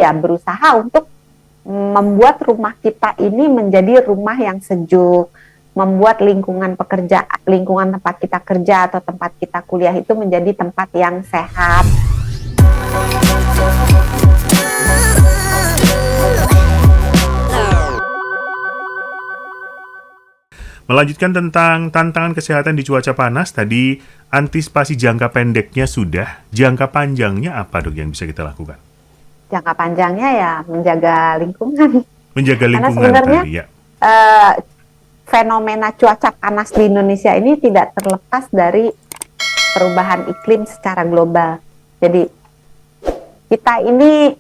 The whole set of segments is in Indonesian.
ya berusaha untuk membuat rumah kita ini menjadi rumah yang sejuk, membuat lingkungan tempat kita kerja atau tempat kita kuliah itu menjadi tempat yang sehat. Melanjutkan tentang tantangan kesehatan di cuaca panas, tadi antisipasi jangka pendeknya sudah, jangka panjangnya apa dok yang bisa kita lakukan? Jangka panjangnya ya menjaga lingkungan. Menjaga Karena lingkungan sebenarnya tadi ya. Fenomena cuaca panas di Indonesia ini tidak terlepas dari perubahan iklim secara global. Jadi kita ini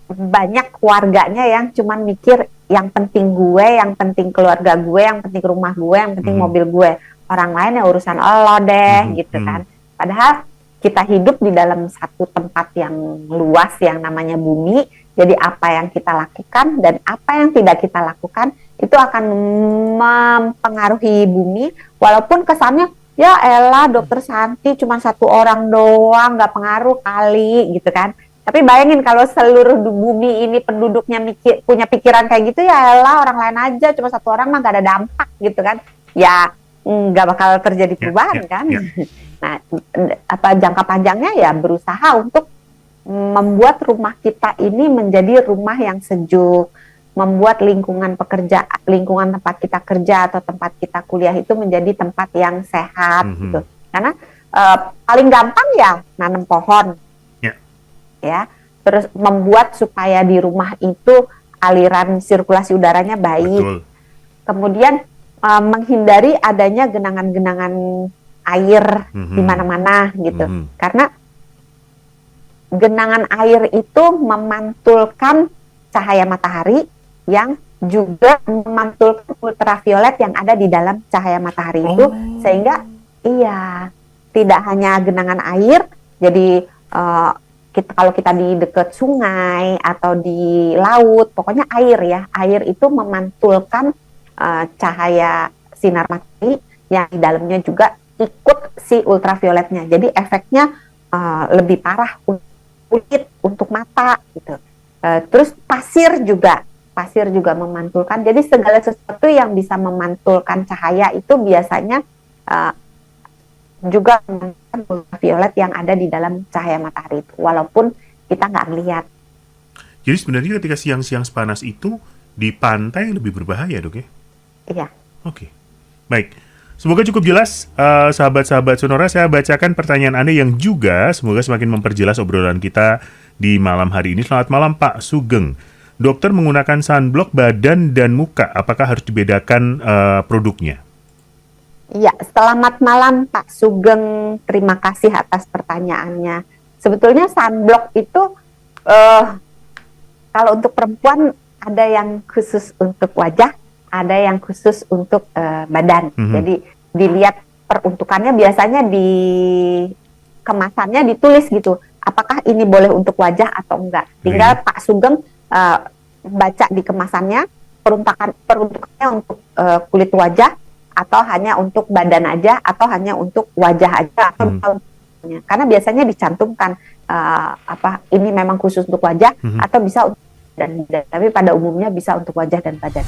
banyak warganya yang cuman mikir yang penting gue, yang penting keluarga gue, yang penting rumah gue, yang penting mobil gue. Orang lain ya urusan lo deh gitu kan. Padahal kita hidup di dalam satu tempat yang luas yang namanya bumi. Jadi apa yang kita lakukan dan apa yang tidak kita lakukan itu akan mempengaruhi bumi. Walaupun kesannya ya elah dokter Santi cuma satu orang doang, nggak pengaruh kali gitu kan. Tapi bayangin kalau seluruh bumi ini penduduknya punya pikiran kayak gitu, ya elah orang lain aja, cuma satu orang mah gak ada dampak gitu kan. Ya nggak bakal terjadi perubahan kan. Nah, jangka panjangnya ya berusaha untuk membuat rumah kita ini menjadi rumah yang sejuk, membuat lingkungan tempat kita kerja atau tempat kita kuliah itu menjadi tempat yang sehat gitu. Karena paling gampang ya nanam pohon. Ya, terus membuat supaya di rumah itu aliran sirkulasi udaranya baik. Betul. Kemudian menghindari adanya genangan-genangan air di mana-mana gitu. Karena genangan air itu memantulkan cahaya matahari yang juga memantulkan ultraviolet yang ada di dalam cahaya matahari itu, sehingga tidak hanya genangan air, jadi kalau kita di dekat sungai atau di laut, pokoknya air itu memantulkan cahaya sinar matahari yang di dalamnya juga ikut si ultravioletnya. Jadi efeknya lebih parah untuk kulit, untuk mata gitu. Terus pasir juga memantulkan. Jadi segala sesuatu yang bisa memantulkan cahaya itu biasanya juga memantulkan ultraviolet yang ada di dalam cahaya matahari itu, walaupun kita nggak melihat. Jadi sebenarnya ketika siang-siang panas itu di pantai lebih berbahaya dok ya? Iya. Oke. Baik. Semoga cukup jelas, sahabat-sahabat Sonora. Saya bacakan pertanyaan Anda yang juga semoga semakin memperjelas obrolan kita di malam hari ini. Selamat malam Pak Sugeng. Dokter menggunakan sunblock badan dan muka. Apakah harus dibedakan produknya? Iya, selamat malam Pak Sugeng. Terima kasih atas pertanyaannya. Sebetulnya sunblock itu kalau untuk perempuan ada yang khusus untuk wajah, ada yang khusus untuk badan. Jadi dilihat peruntukannya, biasanya di kemasannya ditulis gitu, apakah ini boleh untuk wajah atau enggak. Tinggal Pak Sugeng baca di kemasannya peruntukannya untuk kulit wajah atau hanya untuk badan aja atau hanya untuk wajah aja atau karena biasanya dicantumkan ini memang khusus untuk wajah atau bisa untuk badan, tapi pada umumnya bisa untuk wajah dan badan.